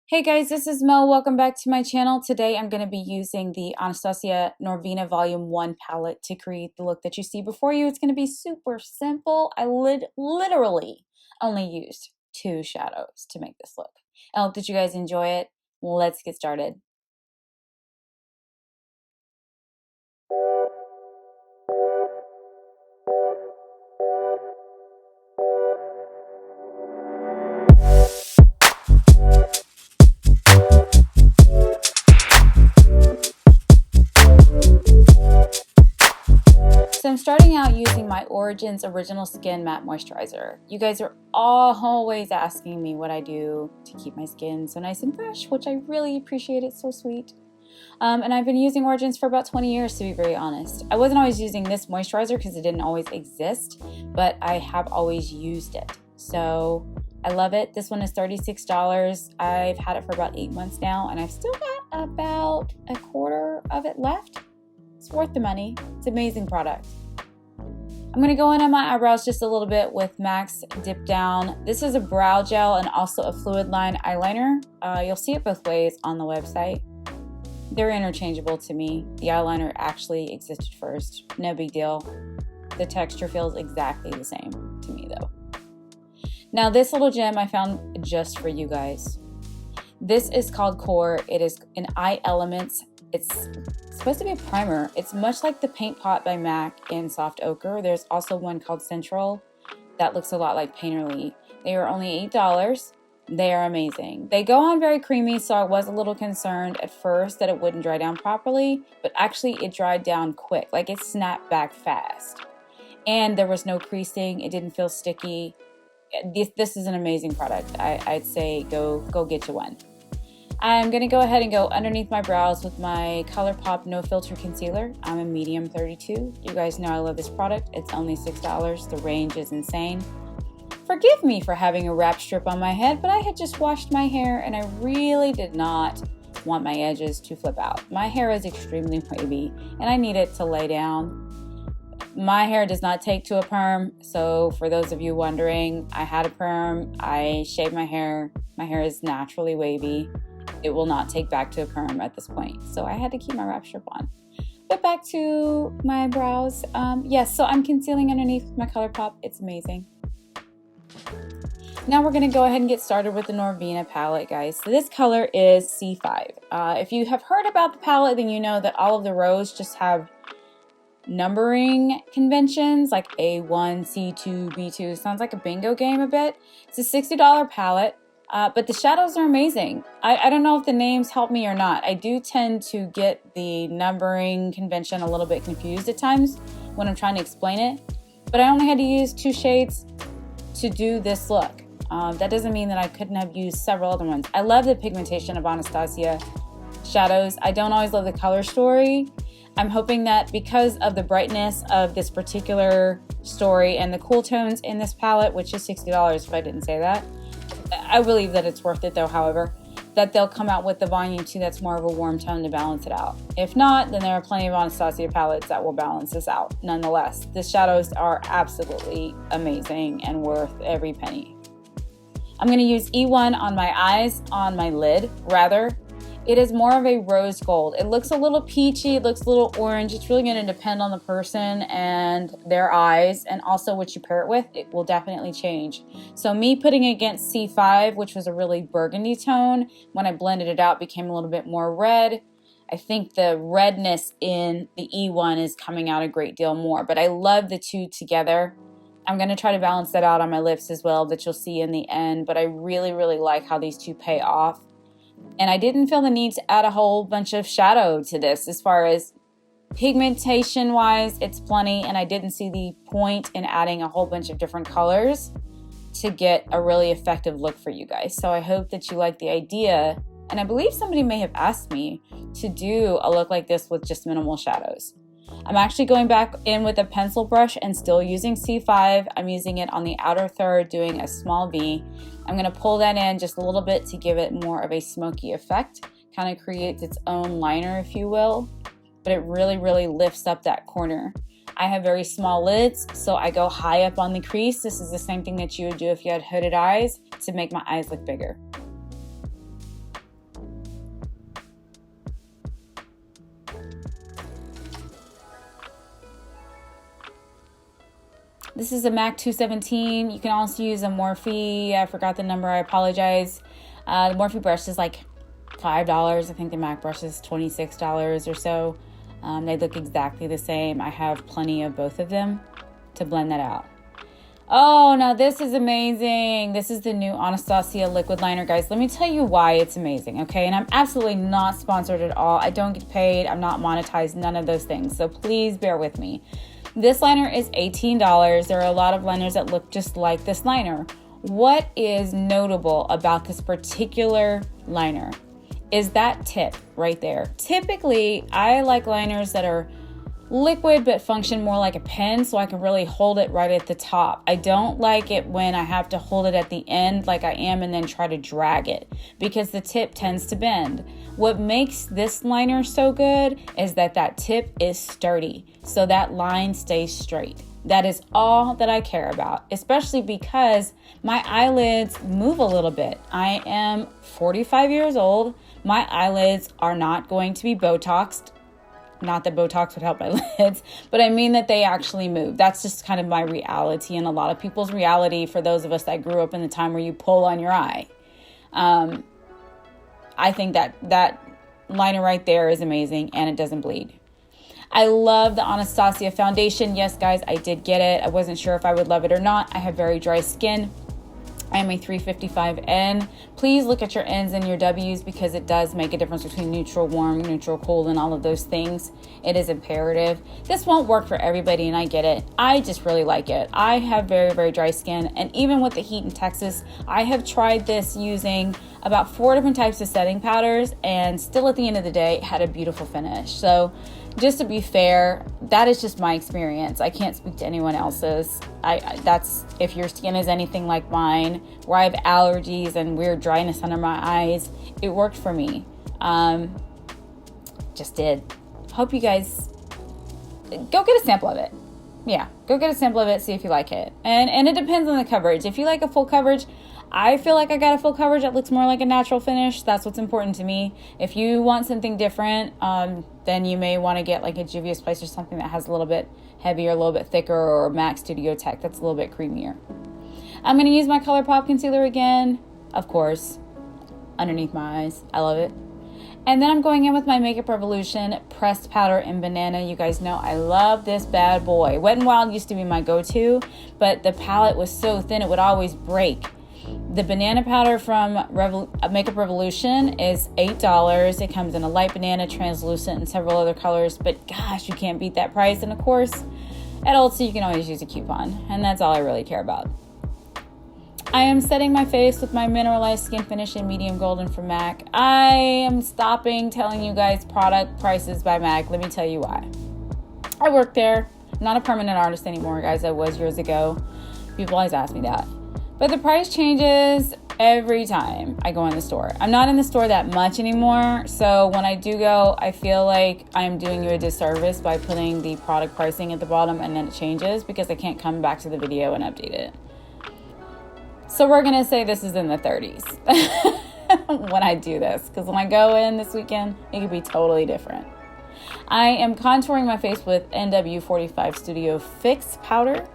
Hey guys, this is Mel. Welcome back to my channel. Today I'm going to be using the Anastasia Norvina Volume 1 palette to create the look that you see before you. It's going to be super simple. I literally only used 2 shadows to make this look. I hope that you guys enjoy it. Let's get started. So I'm starting out using my Origins Original Skin Matte Moisturizer. You guys are always asking me what I do to keep my skin so nice and fresh, which I really appreciate. It's so sweet. And I've been using Origins for about 20 years, to be very honest. I wasn't always using this moisturizer because it didn't always exist, but I have always used it. So I love it. This one is $36. I've had it for about 8 months now, and I've still got about a quarter of it left. It's worth the money. It's an amazing product. I'm going to go in on my eyebrows just a little bit with MAC's Dip Down. This is a brow gel and also a FLUIDLINE eyeliner. You'll see it both ways on the website. They're interchangeable to me. The eyeliner actually existed first. No big deal. The texture feels exactly the same to me though. Now this little gem I found just for you guys. This is called CLOR. It is an Eye Elements. It's supposed to be a primer. It's much like the Paint Pot by MAC in Soft Ochre. There's also one called Central that looks a lot like Painterly. They are only $8. They are amazing. They go on very creamy, so I was a little concerned at first that it wouldn't dry down properly, but actually it dried down quick. Like it snapped back fast. And there was no creasing. It didn't feel sticky. This is an amazing product. I'd say go get you one. I'm going to go ahead and go underneath my brows with my ColourPop No Filter Concealer. I'm a medium 32. You guys know I love this product. It's only $6. The range is insane. Forgive me for having a wrap strip on my head, but I had just washed my hair and I really did not want my edges to flip out. My hair is extremely wavy and I need it to lay down. My hair does not take to a perm, so for those of you wondering, I had a perm, I shaved my hair. My hair is naturally wavy. It will not take back to a perm at this point, so I had to keep my wrap strip on. But back to my brows. Yes, so I'm concealing underneath with my ColourPop. It's amazing. Now we're going to go ahead and get started with the Norvina palette, guys. So this color is C5. If you have heard about the palette, then you know that all of the rows just have numbering conventions like A1, C2, B2. Sounds like a bingo game a bit. It's a $60 palette. But the shadows are amazing. I don't know if the names help me or not. I do tend to get the numbering convention a little bit confused at times when I'm trying to explain it. But I only had to use 2 shades to do this look. That doesn't mean that I couldn't have used several other ones. I love the pigmentation of Anastasia shadows. I don't always love the color story. I'm hoping that because of the brightness of this particular story and the cool tones in this palette, which is $60 if I didn't say that, I believe that it's worth it though, however, that they'll come out with the volume 2 that's more of a warm tone to balance it out. If not, then there are plenty of Anastasia palettes that will balance this out. Nonetheless, the shadows are absolutely amazing and worth every penny. I'm going to use E1 on my eyes, on my lid, rather. It is more of a rose gold. It looks a little peachy, it looks a little orange. It's really going to depend on the person and their eyes, and also what you pair it with. It will definitely change. So me putting it against C5, which was a really burgundy tone, when I blended it out became a little bit more red. I think the redness in the E1 is coming out a great deal more, but I love the 2 together. I'm going to try to balance that out on my lips as well, that you'll see in the end, but I really like how these 2 pay off. And I didn't feel the need to add a whole bunch of shadow to this. As far as pigmentation wise, it's plenty, and I didn't see the point in adding a whole bunch of different colors to get a really effective look for you guys. So I hope that you like the idea, and I believe somebody may have asked me to do a look like this with just minimal shadows. I'm actually going back in with a pencil brush and still using C5. I'm using it on the outer third, doing a small V. I'm going to pull that in just a little bit to give it more of a smoky effect. Kind of creates its own liner, if you will. But it really lifts up that corner. I have very small lids, so I go high up on the crease. This is the same thing that you would do if you had hooded eyes to make my eyes look bigger. This is a MAC 217. You can also use a Morphe. I forgot the number. I apologize. The Morphe brush is like $5. I think the MAC brush is $26 or so. They look exactly the same. I have plenty of both of them to blend that out. Oh, now this is amazing. This is the new Anastasia liquid liner, guys. Let me tell you why it's amazing, okay? And I'm absolutely not sponsored at all. I don't get paid. I'm not monetized, none of those things. So please bear with me. This liner is $18. There are a lot of liners that look just like this liner. What is notable about this particular liner is that tip right there. Typically, I like liners that are liquid but function more like a pen, so I can really hold it right at the top. I don't like it when I have to hold it at the end like I am and then try to drag it, because the tip tends to bend. What makes this liner so good is that that tip is sturdy, so that line stays straight. That is all that I care about, especially because my eyelids move a little bit. I am 45 years old. My eyelids are not going to be Botoxed. Not that Botox would help my lids, but I mean that they actually move. That's just kind of my reality and a lot of people's reality for those of us that grew up in the time where you pull on your eye. I think that liner right there is amazing and it doesn't bleed. I love the Anastasia foundation. Yes, guys, I did get it. I wasn't sure if I would love it or not. I have very dry skin. I am a 355N. Please look at your N's and your W's because it does make a difference between neutral, warm, neutral, cold, and all of those things. It is imperative. This won't work for everybody, and I get it. I just really like it. I have very, very dry skin, and even with the heat in Texas, I have tried this using about 4 different types of setting powders, and still at the end of the day, it had a beautiful finish. So just to be fair, that is just my experience. I can't speak to anyone else's. That's if your skin is anything like mine, where I have allergies and weird dryness under my eyes. It worked for me. Just did. Hope you guys go get a sample of it. Yeah, go get a sample of it, see if you like it. And it depends on the coverage. If you like a full coverage, I feel like I got a full coverage that looks more like a natural finish. That's what's important to me. If you want something different, then you may want to get like a Juvia's Place or something that has a little bit heavier, a little bit thicker, or MAC Studio Tech that's a little bit creamier. I'm going to use my ColourPop concealer again, of course, underneath my eyes. I love it. And then I'm going in with my Makeup Revolution pressed powder in Banana. You guys know I love this bad boy. Wet n Wild used to be my go-to, but the palette was so thin it would always break. The banana powder from Makeup Revolution is $8. It comes in a light banana, translucent, and several other colors. But gosh, you can't beat that price. And of course, at Ulta, you can always use a coupon. And that's all I really care about. I am setting my face with my Mineralized Skin Finish in Medium Golden from MAC. I am stopping telling you guys product prices by MAC. Let me tell you why. I work there. I'm not a permanent artist anymore, guys. I was years ago. People always ask me that. But the price changes every time I go in the store. I'm not in the store that much anymore, so when I do go, I feel like I'm doing you a disservice by putting the product pricing at the bottom and then it changes because I can't come back to the video and update it. So we're gonna say this is in the 30s when I do this, because when I go in this weekend, it could be totally different. I am contouring my face with NW45 Studio Fix powder.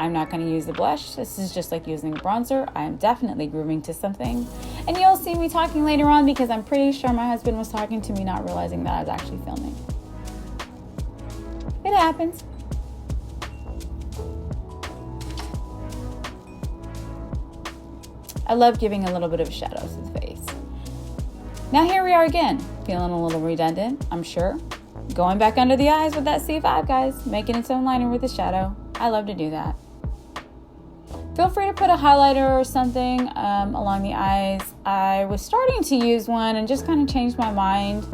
I'm not going to use the blush. This is just like using a bronzer. I am definitely grooving to something. And you'll see me talking later on because I'm pretty sure my husband was talking to me, not realizing that I was actually filming. It happens. I love giving a little bit of shadow to the face. Now here we are again, feeling a little redundant, I'm sure. Going back under the eyes with that C5, guys, making its own liner with the shadow. I love to do that. Feel free to put a highlighter or something along the eyes. I was starting to use one and just kind of changed my mind.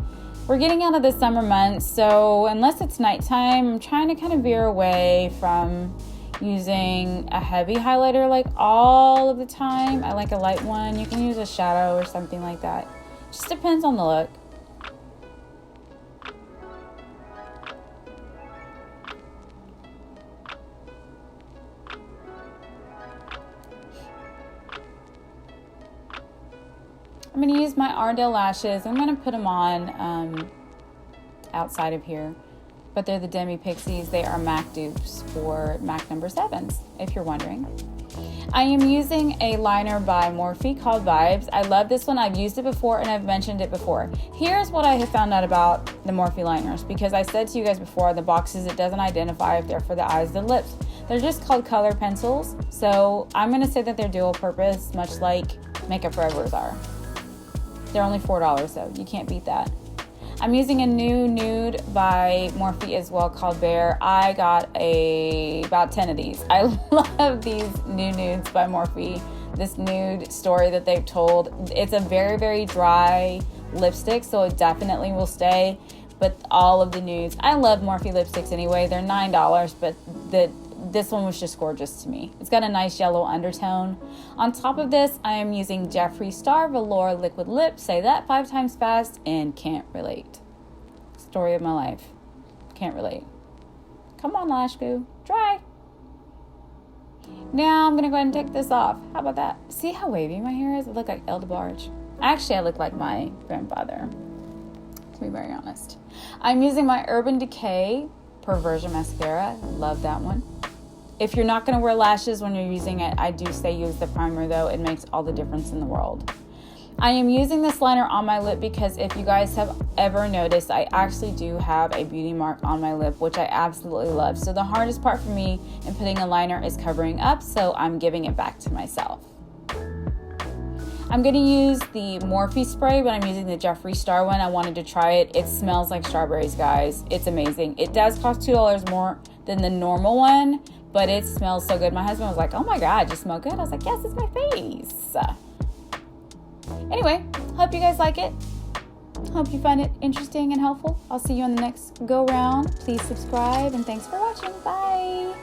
We're getting out of the summer months, so unless it's nighttime, I'm trying to kind of veer away from using a heavy highlighter like all of the time. I like a light one. You can use a shadow or something like that. Just depends on the look. I'm going to use my Ardell lashes. I'm going to put them on outside of here. but they're the DEMI Pixies. They are MAC dupes for MAC number 7s, if you're wondering. I am using a liner by Morphe called Vibes. I love this one. I've used it before and I've mentioned it before. Here's what I have found out about the Morphe liners, because I said to you guys before, in the boxes it doesn't identify if they're for the eyes or the lips. They're just called color pencils, so I'm going to say that they're dual purpose, much like Makeup Forever's are. They're only $4 though. You can't beat that. I'm using a new nude by Morphe as well called Bear. I got about 10 of these. I love these new nudes by Morphe. This nude story that they've told. It's a very, very dry lipstick, so it definitely will stay. But all of the nudes, I love Morphe lipsticks anyway. They're $9, but this one was just gorgeous to me. It's got a nice yellow undertone. On top of this, I am using Jeffree Star Velour Liquid Lip. Say that 5 times fast and can't relate. Story of my life. Can't relate. Come on, Lash Goo. Try. Now I'm going to go ahead and take this off. How about that? See how wavy my hair is? I look like El DeBarge. Actually, I look like my grandfather, to be very honest. I'm using my Urban Decay Perversion Mascara. Love that one. If you're not going to wear lashes when you're using it, I do say use the primer though. It makes all the difference in the world. I am using this liner on my lip because if you guys have ever noticed, I actually do have a beauty mark on my lip, which I absolutely love. So the hardest part for me in putting a liner is covering up, so I'm giving it back to myself. I'm going to use the Morphe spray, but I'm using the Jeffree Star one. I wanted to try it. It smells like strawberries, guys. It's amazing. It does cost $2 more than the normal one, but it smells so good. My husband was like, oh my God, you smell good. I was like, yes, it's my face. Anyway, hope you guys like it. Hope you find it interesting and helpful. I'll see you on the next go round. Please subscribe and thanks for watching. Bye.